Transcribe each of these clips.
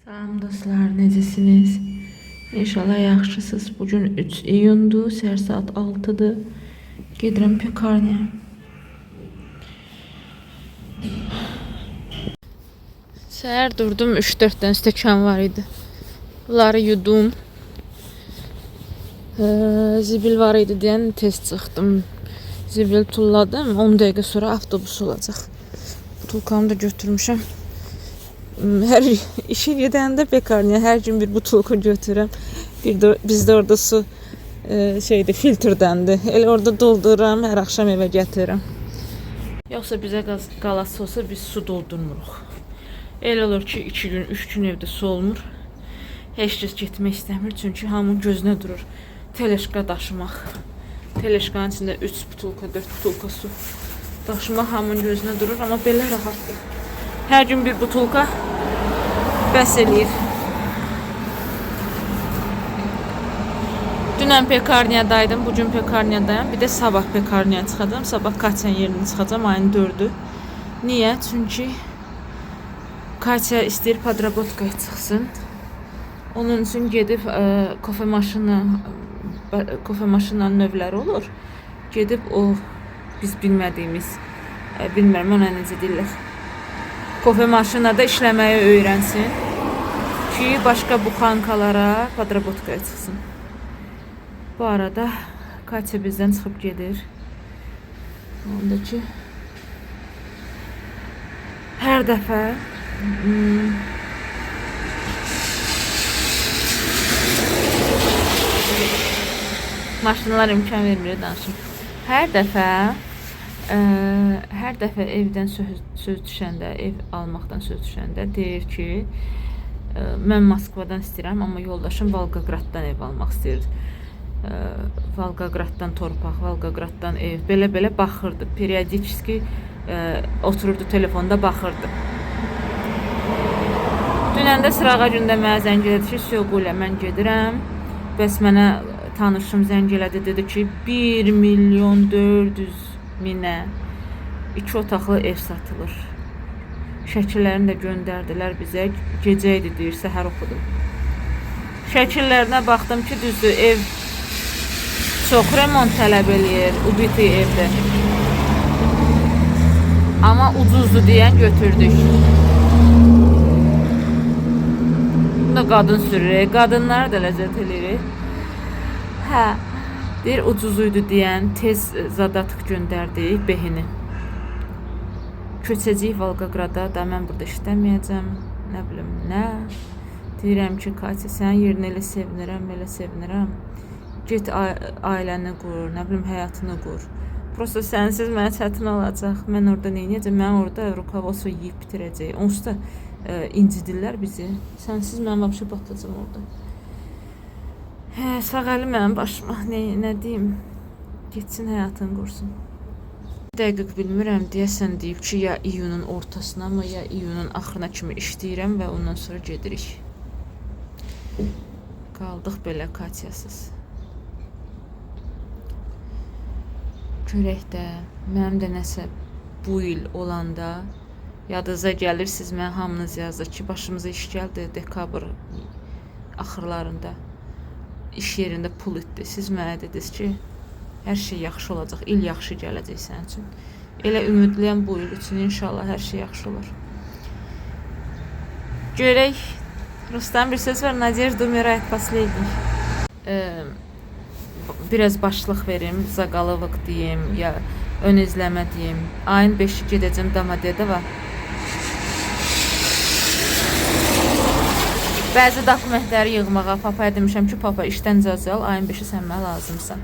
Salam dostlar, necəsiniz? İnşallah yaxşısınız. Bugün 3 iyundur, səhər saat 6-dır. Gedirəm pekarniya. Səhər durdum, 3-4 dənə stəkan var idi. Bunları yudum. Zibil var idi deyən tez çıxdım. Zibil tulladım, 10 dəqiqə sonra avtobus olacaq. Butulkamı da götürmüşəm. Her işe gidəndə pekarniya hər gün bir butulka götürürəm. Bizdə orada su filtrdəndir. Elə orada doldururam, hər axşam evə gətirirəm. Yoxsa bizə qalası olsa biz su doldurmuruq. Elə olur ki 2 gün, 3 gün evdə su olmur. Heç kəs getmək istəmir, çünki hamının gözünə durur teleşka daşımaq. Teleşkanın içində 3 butulka, 4 butulka su daşımaq hamının gözünə durur, amma belə rahatdır. Hər gün bir butulka bəs eləyir. Dünən pekarniyadaydım, bugün pekarniyadayım. Bir də sabah pekarniya çıxacağım. Sabah Katyanın yerini çıxacağım, ayın 4-ü. Niyə? Çünki Katya istəyir padrabotkaya çıxsın. Onun üçün gedib kofe maşınla növləri olur. Gedib o biz bilmədiyimiz, bilmirəm ona necə deyirlər, kofe maşınında işləməyi öyrənsin ki, başqa buxankalara padrabotkaya çıxsın. Bu arada Katya bizdən çıxıb gedir. Onda ki hər dəfə maşınlar imkan vermir danışım. Hər dəfə evdən söz düşəndə, ev almaqdan söz düşəndə deyir ki, mən Moskvadan istəyirəm, amma yoldaşım Volqograddan ev almaq istəyir. Volqograddan torpaq, Volqograddan ev, belə baxırdı. Periodически otururdu telefonda baxırdı. Dünən də sırağa gündə mənə zəng elədi ki, Söqülə mən gedirəm. Bəs mənə tanışım zəng elədi, dedi ki 1.400.000-ə 2 otaqlı ev satılır. Şəkillərini də göndərdilər bizə. Gecə idi deyir, səhər oxudum. Şəkillərinə baxdım ki, düzdür, ev çox remont tələb eləyir, ubiti evdə. Amma ucuzdur deyən götürdük. Bunda qadın sürür, qadınlar da ləzzət eləyir. Hə, deyir ucuzuydu deyən tez zadatıq göndərdik behini. Köçəcəyik Volqograda da, mən burada işləməyəcəm, nə bilim nə. Deyirəm ki, Katya, sənin yerini elə sevinirəm. Get ailəni qur, nə bilim həyatını qur. Prosta sənsiz mənə çətin olacaq. Mən orada neynəyəcəm? Mən orada rukovodstvo yeyib bitirəcək. Onsuz da incidirlər bizi. Sənsiz mən vəbşə batacam orada. Sağ əli mənim başıma, nə deyim, getsin həyatını qursun. Dəqiq bilmirəm, deyəsən deyib ki, ya iyunun ortasına, amma ya iyunun axırına kimi işləyirəm və ondan sonra gedirik. Qaldıq belə Katyasız. Görək də, mənim də nəsə bu il olanda yadınıza gəlirsiniz, mən hamınız yazdı ki, başımıza iş gəldi dekabr axırlarında. İş yerində pul etdi. Siz mənə dediniz ki, hər şey yaxşı olacaq, il yaxşı gələcək sənin üçün. Elə ümidliyəm bu il üçün, inşallah hər şey yaxşı olur. Görək, Rusdan bir söz var, Nadejda умирает последней. Biraz başlıq verim, zaqalovıq deyim, ya ön izləmə deyim. Ayın 5-i gedəcəm Domodedovo. Bəzi dokumentləri yığmağa papaya demişəm ki, papa işdən cəzal, ayın 5-i sən mənə lazımsan.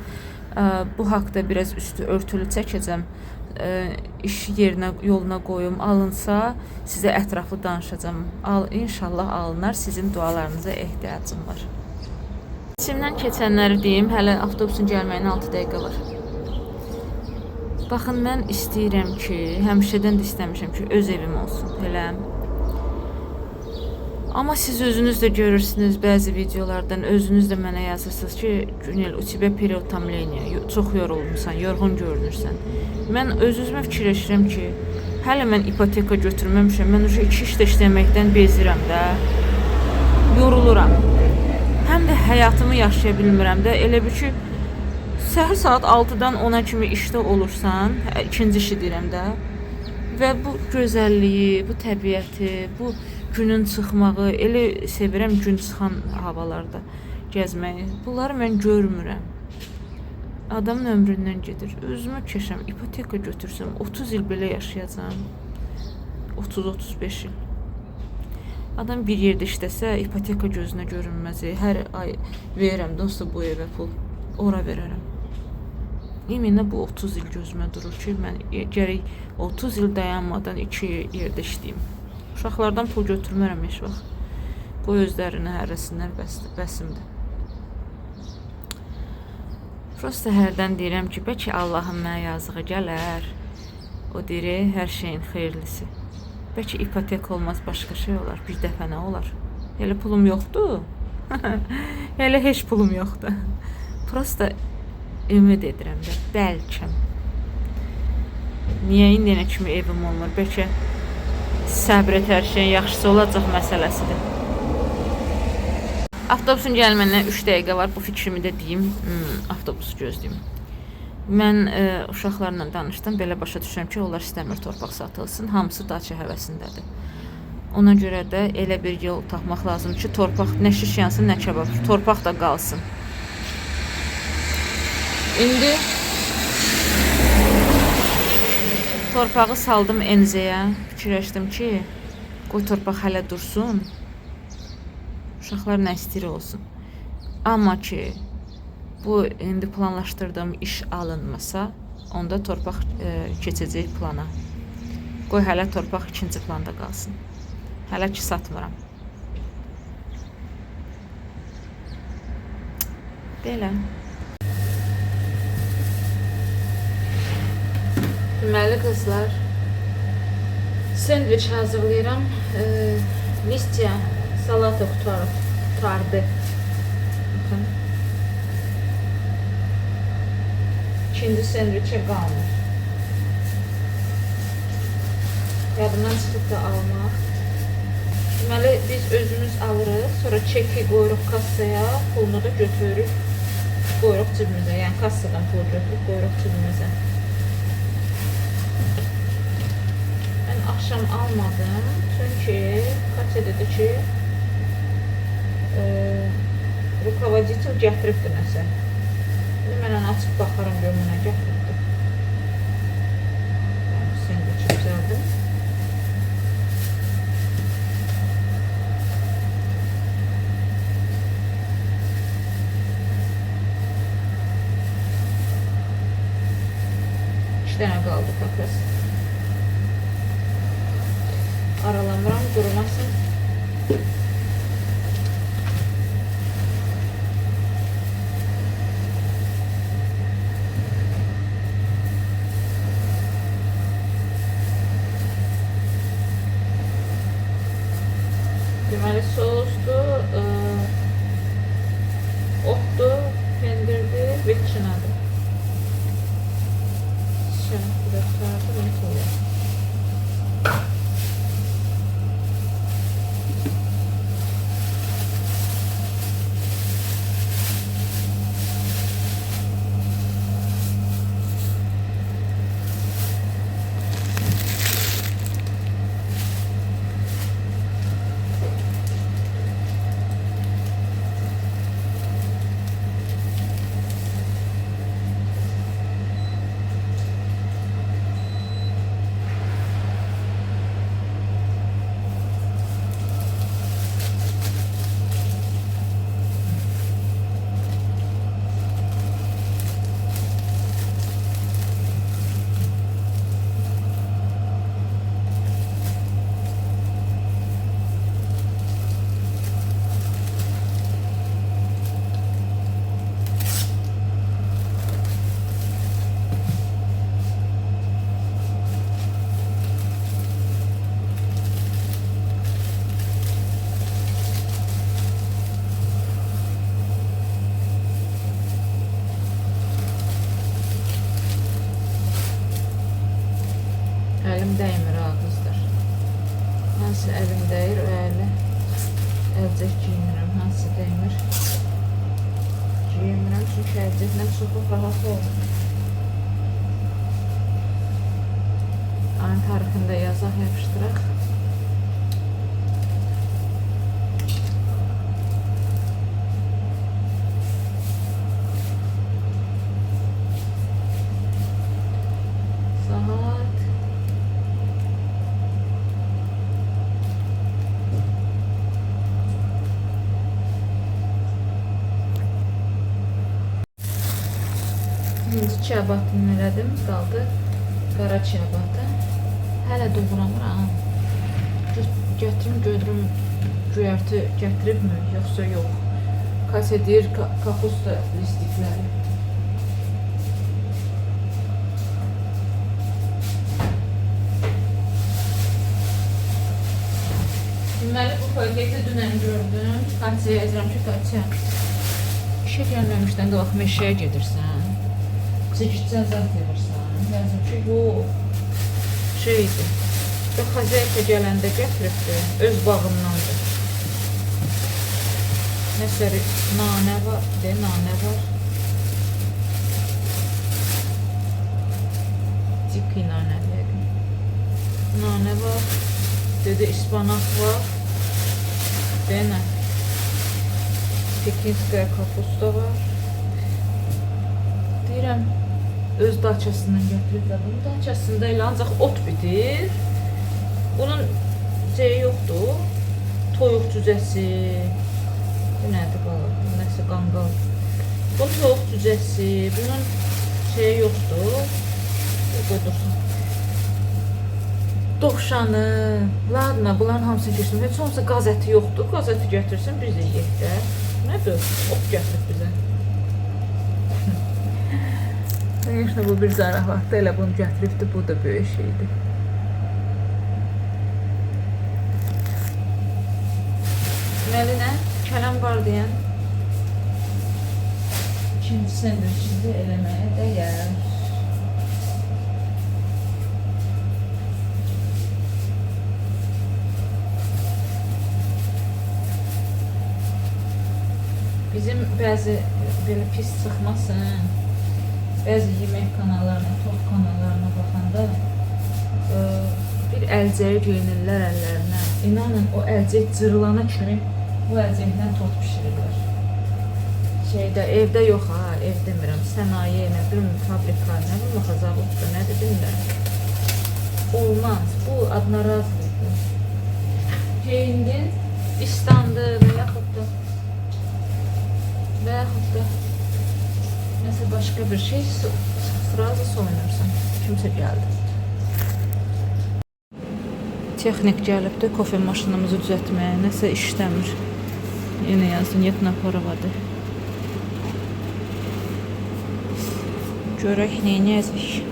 Bu haqda biraz üstü örtülü çəkəcəm. İş yerinə, yoluna qoyum, alınsa sizə ətraflı danışacağım. İnşallah alınar, sizin dualarınıza ehtiyacım var. İçimdən keçənləri deyim, hələ avtobusun gəlməyinə 6 dəqiqə var. Baxın, mən istəyirəm ki, həmişədən də istəmişəm ki, öz evim olsun, elə. Amma siz özünüz də görürsünüz bəzi videolardan, özünüz də mənə yazırsınız ki, Günel, u тебя переутомление, çox yorulmuşsan, yorğun görünürsən. Mən öz-özümə fikirləşirəm ki, hələ mən ipoteka götürməmişəm, mən 2 işdə işləməkdən bezirəm də. yoruluram. Həm də həyatımı yaşaya bilmirəm də. Elə bir ki, səhər saat 6-dan 10-a kimi işdə olursan, ikinci işi deyirəm də. Və bu gözəlliyi, bu təbiəti, bu günün çıxmağı, elə sevirəm gün çıxan havalarda gəzməyi. Bunları mən görmürəm. Adamın ömründən gedir. Özümü keçəm, ipoteka götürsəm, 30 il belə yaşayacağam. 30-35 il. Adam bir yerdə işləsə, ipoteka gözünə görünməz. Hər ay verirəm dostu bu evə pul, ora verərəm. Yeminə bu 30 il gözümə durur ki, mən gərək 30 il dayanmadan 2 yerdə işləyim. Uşaqlardan pul götürmərəm heç vaxt. Qoy özlərini hərrəsinlər, bəsimdir. Prosta hərdən deyirəm ki, bəlkə Allahın mənə yazığı gələr. O deyir, hər şeyin xeyirlisi. Bəlkə ipotek olmaz, başqa şey olar. Bir dəfə nə olar? Elə pulum yoxdur. Elə heç pulum yoxdur. Prosta ümid edirəm də, bəlkə. Niyə indiyənə kimi evim olmur? Bəlkə səbr et, hər şeyin yaxşısı olacaq məsələsidir. Avtobusun gəlməndən 3 dəqiqə var. Bu fikrimi də deyim. Avtobusu gözləyim. Mən uşaqlarla danışdım. Belə başa düşürəm ki, onlar istəmir torpaq satılsın. Hamısı daça həvəsindədir. Ona görə də elə bir yol tapmaq lazım ki, torpaq nə şiş yansın, nə kebab. Torpaq da qalsın. İndi torpağı saldım enzəyə. Fikirləşdim ki, qoy torpaq hələ dursun. Uşaqlar nə istəyir olsun. Amma ki, bu indi planlaşdırdığım iş alınmasa, onda torpaq keçəcək plana. Qoy hələ torpaq ikinci planda qalsın. Hələ ki satmıram. Belə. Deməli qızlar, sendviç hazırlayıram. Listya, salata qutardı. Bakın. İkinci sendviçe qalmır. Yadımdan çıxıb da almaq. Deməli, biz özümüz alırıq, sonra çeki qoyuruq kassaya, pulunu da götürürük, qoyuruq cibimizə. Yəni kassadan pul götürüb, qoyuruq cibimizə. Mən axşam almadım, çünki Katya dedi ki, rukovodитель gətiribdir nəsə. Mən onu açıb baxarım, görüm mənə gətiribdir. Sendviçi düzəldim. İki dənə qaldı pakas. Aralamıram, qurumasın. Deməli, sosdur, otdur, pendirdir, vetçinadır. Şəhət biraz sardı, bunu koyuyor. Əlim dəymir ha qızlar. Hansı əlim dəyir, o əlcək giyinirəm, hansı dəymir. Giyinmirəm çünki əlcəklə çox rahat olmur. Ayın tarixində yazaq, yapışdıraq. İkinci çabatını elədim, qaldı qara çabatı. Hələ doğramıram. Gətirim, görürüm göyərti gətiribmi, yoxsa yox. Kase deyir, kapusta listikləri. Deməli, bu paketi dünən gördüm. Kaçıya yazıram ki, Kaçıya. İşə gəlməmişdən qalaq meşəyə gedirsən. Çəkicdən zət edirsən. Yazım ki, yox. Şeydi. Və xəzəyətə gələndə gətiribdir. Öz bağımdandır. Nəsə nanə var. Nanə var. Ciki nanələri. Nanə var. Dedi, ispanak var. Nə? Pekinskaya kapusta var. Deyirəm, öz daçasından gətiriblər. Bunun daçasında elə ancaq ot bitir. Bunun şeyi yoxdur. Toyuq cücəsi. Bu nədir qalır? Nəsə qanqal. Bunun toyuq cücəsi. Bunun şeyi yoxdur. Bu qoydursun. Dovşanı. Ladna, bunların hamısını görsün. Heç olmasa qaz əti yoxdur. Qaz əti gətirsin, biz də yeyək də. Nədir? Ot gətirib bizə. Конечно, bu bir zarafatdır, elə bunu gətiribdir, bu da böyük şeydir. Deməli nə? Kələm var deyən ikinci sendviçimizi eləməyə dəyər. Bizim bəzi belə pis çıxmasın. Bəzi yemək kanallarına, top kanallarına baxanda bir əlcəyi geyinirlər əllərinə. İnanın, o əlcək cırılana kimi bu əlcəklə tot pişirirlər. Şeydə, evdə yox ha, ev demirəm, sənaye, nə bilim, fabrika, nə bilim, xazavudda, nədir bilmirəm. Olmaz, bu adına razıdır. Geyindin, istandı və yaxud da nəsə başqa bir şey, sırası soyunursan, kimsə gəldi. Texnik gəlibdir, kofe maşınımızı düzəltməyə, nəsə işləmir. Yenə yazın, нет напорвады. Görək, neynəyəcək?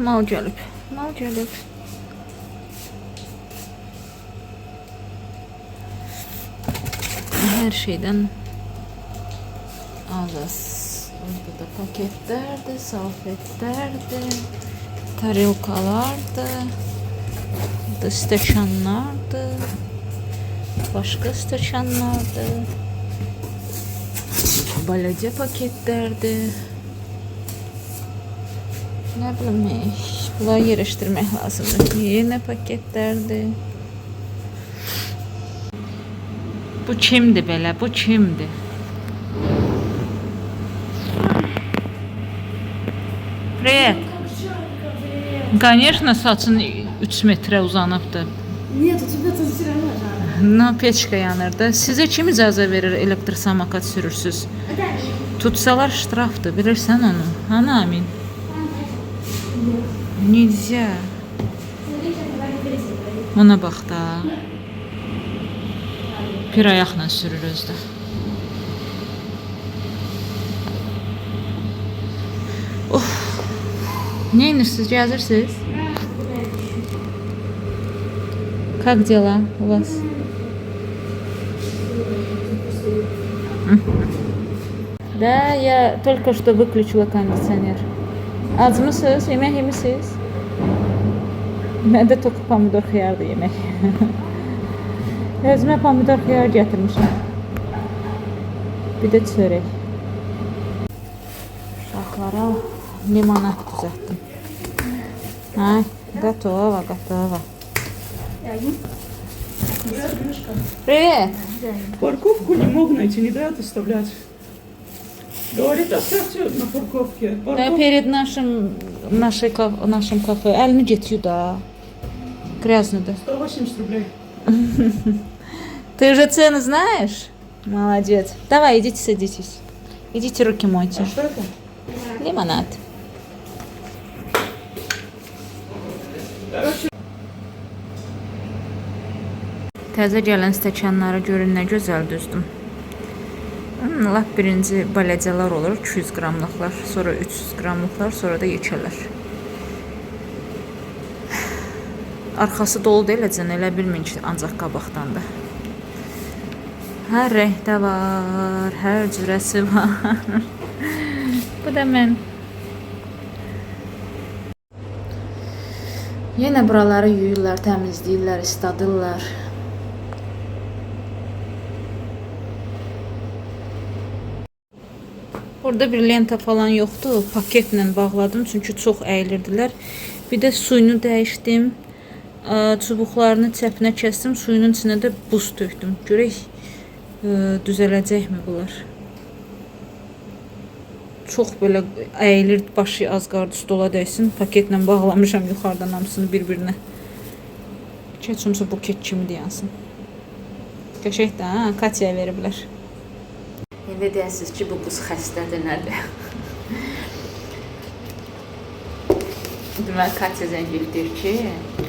Mal gəlib. Mal gəlib. Her şeyden alırız. Burada da paketlerdi, salfetlerdi, tarelkalardı, burada steçanlardı, başka steçanlardı, balece paketlerdi. Nə bilim, bunları yerləşdirmək lazımdır. Yenə paketlərdir. Bu kimdir belə? Bu kimdir? Привет. Конечно, saçın 3 metrə uzanıbdır. Нет, у тебя тут все равно жарко. No, peçka yanırdı. Sizə kim icazə verir elektrosamokat sürürsüz? Это Амин. Tutsalar ştrafdır, bilirsən onu. Hani Amin? Nельзя. Смотрите, давай не пересекай. Ona bax da. Bir ayaqla sürür özdə. Of. Neyinirsiniz, gəzirsiniz? Как дела у вас? Да, я только что выключила кондиционер. Acmısınız? Yemək yemisiniz? Mən də toku pomidor xiyardı yemək. Özümə pomidor xiyar gətirmişəm. Bir də çörək. Uşaqlara limonad düzəltdim. Ay, готово, готово. Привет! Парковку не мог найти, не дают оставлять. Говорит, оставьте на парковке. Да, перед нашим кафе. Elini get da. Грязный-то. 180 рублей. Ты уже цены знаешь? Молодец. Давай, идите садитесь. Идите руки мойте. А что это? Лимонад. Təzə gələn stəkanları görün nə gözəl düzdüm. Lap birinci balacalar olur, 200 qramlıqlar, sonra 300 qramlıqlar, sonra da yekələr. Arxası dolu deyiləcən, elə bilməyin ki, ancaq qabaqdan da. Hər rəngdə var, hər cürəsi var. Bu da mən. Yenə buraları yuyurlar, təmizləyirlər, isladırlar. Burada bir lenta falan yoktu. Paketle bağladım çünkü çok əyilirdilər. Bir de suyunu dəyişdim. Çubuqlarını çəpinə kəsdim. Suyunun içine de buz tökdüm. Görək düzələcəkmi bunlar? Çox belə əyilir, başı az qardı stola dəysin. Paketlə bağlamışam yuxarıdan hamısını bir-birinə. Heç olmasa buket kimi deyansın. Qəşəng də, ha, Katya'ya veriblər. İndi deyəsiniz ki, bu buz xəstədir, nədir? Deməli, Katya zəng deyir ki,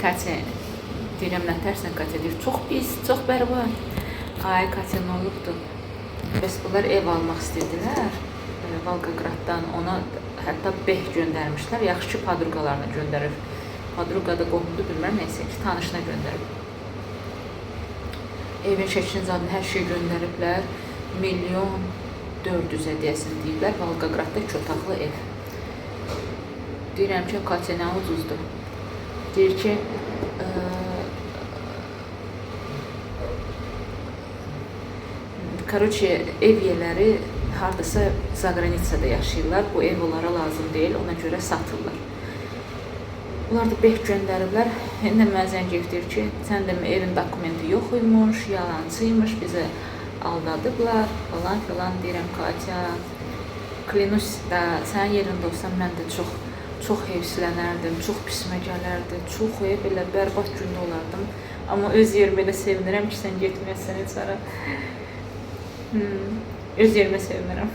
Katya, deyirəm, nə tərsən Katya deyir, çox pis, çox bərbad. Ay, Katya, nə olubdur? Bəs bunlar ev almaq istədilər, Volgograddan, ona hətta beh göndərmişlər, yaxşı ki, padruqalarına göndərir. Padruqa da qohumdu, bilmərəm, neysə ki, tanışına göndərib. Evin şəklini zadını hər şey göndəriblər. 1.400.000 deyəsin deyiblər, Volgogradda 2 otaqlı ev. Deyirəm ki, Katya nə ucuzdur. Deyir ki, Karoçe, ev yerləri hardasa Zagranitsada yaşayırlar, bu ev onlara lazım deyil, ona görə satırlar. Bunlar da beh göndəriblər, indi mənə zəng deyir ki, sən demə evin dokumenti yox imiş, yalancıymış, bizə aldadıblar falan filan. Deyirəm, Katya, klinus da sənin yerində olsam mən də çox hevslənərdim, çox pismə gələrdi, çox belə bərbad gündə olardım. Amma öz yerimə elə sevinirəm ki, sən getməyəsən heç ara. Öz yerimə sevinirəm.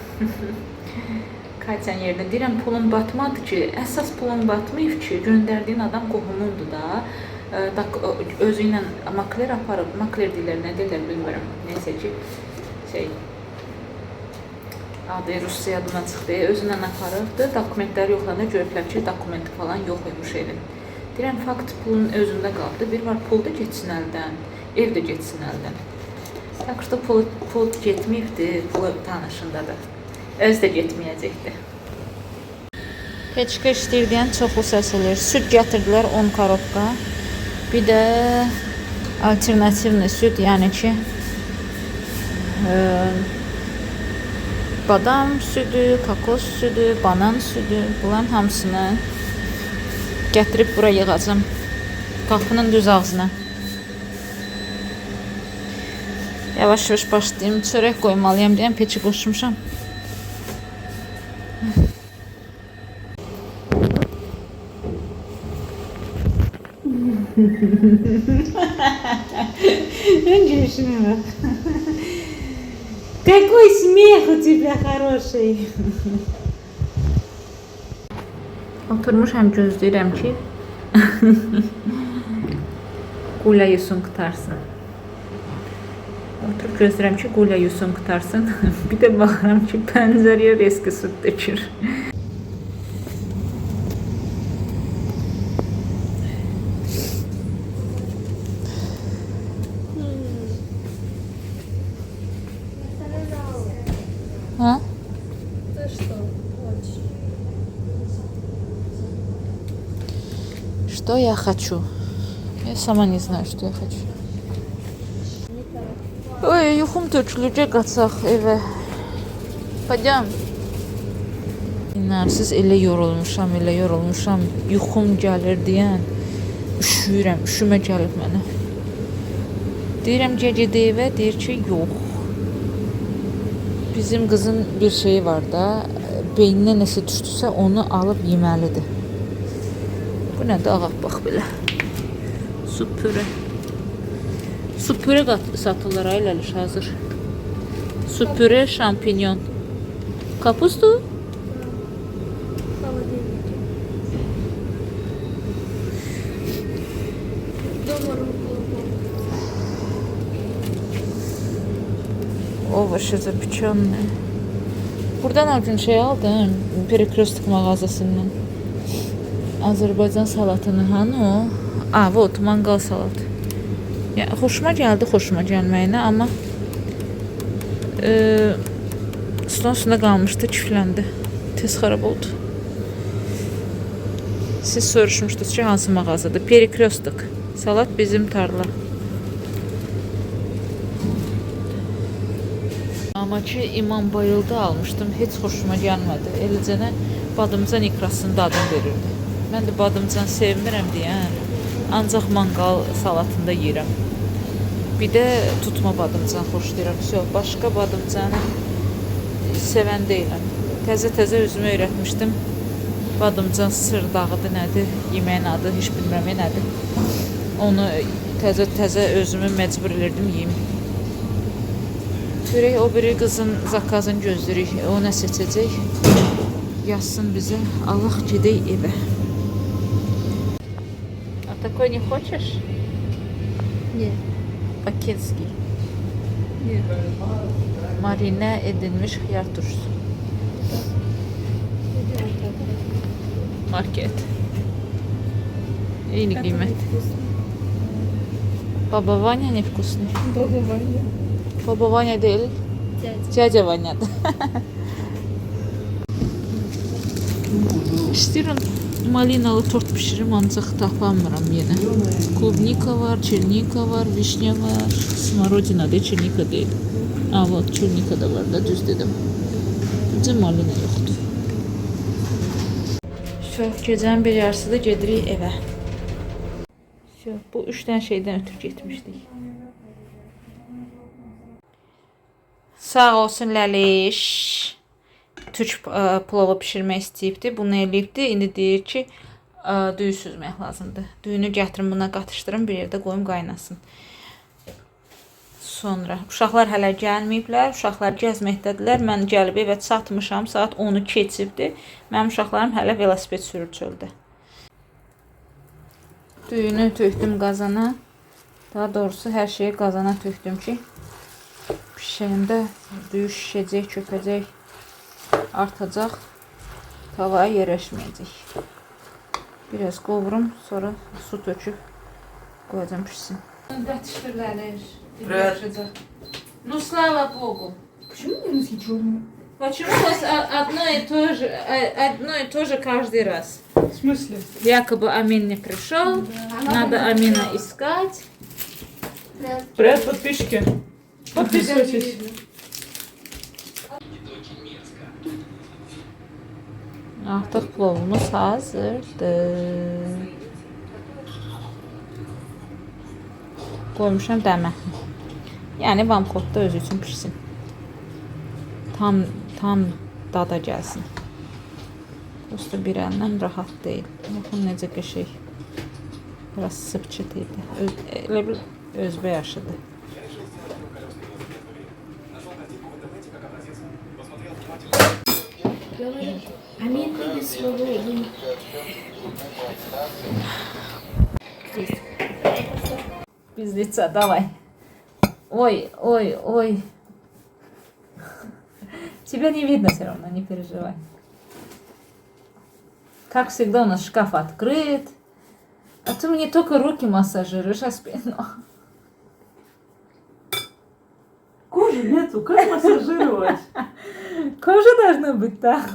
Katyanın yerində deyirəm, pulun batmadı ki, əsas pulun batmayıb ki, göndərdiyin adam qohumundur da. Özü ilə makler aparıb, makler deyirlər, nə deyirlər bilmirəm. Neysə ki, adı Rusya adından çıxdı, özü ilə aparıbdı, dokumentləri yoxlarında görüblər ki, dokumenti falan yox imiş evin. Deyirəm, fakt pulun özündə qaldı, bir var pul da getsin əldən, ev də getsin əldən. Yaxşı da pul getməyibdi, pulu tanışındadır, öz də getməyəcəkdi. Peçka işləyirdən çoxlu səs eləyir, süt gətirdilər 10 korobka. Bir də alternativli süt, yəni ki, badam sütü, kokos sütü, banan sütü, bunların hamısını Gətirib bura yığacam. Qapının düz ağzına. Yavaş-yavaş başlayayım. Çörək qoymalıyam deyəm, peçi qoşmuşam. Önce işine bak. Какой смех у тебя хороший. Oturmuşam, gözləyirəm ki Qulya yusun qutarsın. Oturub gözləyirəm ki Qulya yusun qutarsın. Bir də baxıram ki pəncərəyə reski süd dökür. Ha? Ты что, хочешь? Что я хочу? Я сама не знаю, что я хочу. Ой, yuxum töküləcək, qaçaq evə. Payam. İnansız elə yorulmuşam. Yuxum gəlir deyən. Üşüyürəm, üşümə gəlib mənə. Deyirəm gecə evə, deyir ki, yox. Bizim qızın bir şeyi var da, beyninə nəsə düşdüsə onu alıb yeməlidir. Bu nədir? Ağaq bax belə. Su püre. Su püre satırlar ayləliş hazır. Su püre, şampinyon. Kapustu? В холодильнике. Дома руколу. Овощи запеченные. Buradan o gün şey aldım. Перекресток mağazasından. Azərbaycan salatını hani o? Вот, mangal salatı. Ya, xoşuma gəldi, xoşuma gəlməyinə, amma stolun üstündə qalmışdı, küfləndi. Tez xarab oldu. Siz soruşmuşdunuz ki, hansı mağazadır? Перекресток. Salat bizim tarla. Amma ki, İmam Bayılda almışdım, heç xoşuma gəlmədi. Eləcənə badımcan ikrasının dadını verirdi. Mən də badımcan sevmirəm deyən, ancaq mangal salatında yeyirəm. Bir də tutma badımcan xoşlayıram. Başqa badımcanı sevən deyiləm. Təzə-təzə özümə öyrətmişdim. Badımcan sır dağıdır nədir, yeməyin adı, heç bilmirəm nədir. Onu təzə-təzə özümü məcbur edirdim yeyim. Görək, o biri qızın zakazını gözləyirik. O nə seçəcək? Yazsın bizə. Allah gedək evə. А такой не хочешь? Нет. Pakinski. Нет. Marine edilmiş xiyar turşusu. Market. Eyni qiymət. Baba Vanya ne вкусный? Баба Ваня. Baba Vanya değil. Dядя Vanya'dır. İstəyirəm malinalı tort pişirim, ancaq tapamıram yenə. Klubnika var, çernika var, vişnya var, smarodina da, çernika deyil. Вот, çernika da var da, düz dedim. Bizə malina yoxdur. Gecənin bir yarısıda gedirik evə. Bu 3 dənə şeydən ötürü getmişdik. Sağ olsun Ləliş. Türk pilavı pişirmək istəyibdi. Bunu eləyibdi. İndi deyir ki, düyü süzmək lazımdır. Düyünü gətirin, buna qatışdırın, bir yerdə qoyum qaynasın. Sonra uşaqlar hələ gəlməyiblər. Uşaqlar gəzməkdədirlər. Mən gəlib evə çatmışam. Saat 10-u keçibdi. Mənim uşaqlarım hələ velosiped sürür çöldə. Düyünü tökdüm qazana. Daha doğrusu hər şeyi qazana tökdüm ki, pişəndə düyü şişəcək, çökəcək, artacaq, tavaya yerləşməyəcək. Biraz qovurum, sonra su töküb qoyacam pişsin. Qatışdırılır. Ну, слава Богу. Почему носки черные? Почему у вас одно и то же каждый раз? В смысле? Якобы Амин не пришел, надо Амина искать. Привет, подписчики. Подписывайтесь. Artıq plovumuz hazırdır. Qoymuşam dəmə. Yəni vamkodda özü üçün pişsin. Tam dada gəlsin. Prosta bir əndən rahat deyil. Baxın necə qəşəng. Biraz sıpçıt idi. Elə bil özbə yaşıdır. Говорит, а мне надо свободу. Пиздеца, давай. Ой, ой, ой. Тебя не видно все равно, не переживай. Как всегда, у нас шкаф открыт. А ты мне только руки массажируешь, а спину. Кожи нету, как массажировать? Кожа должна быть так.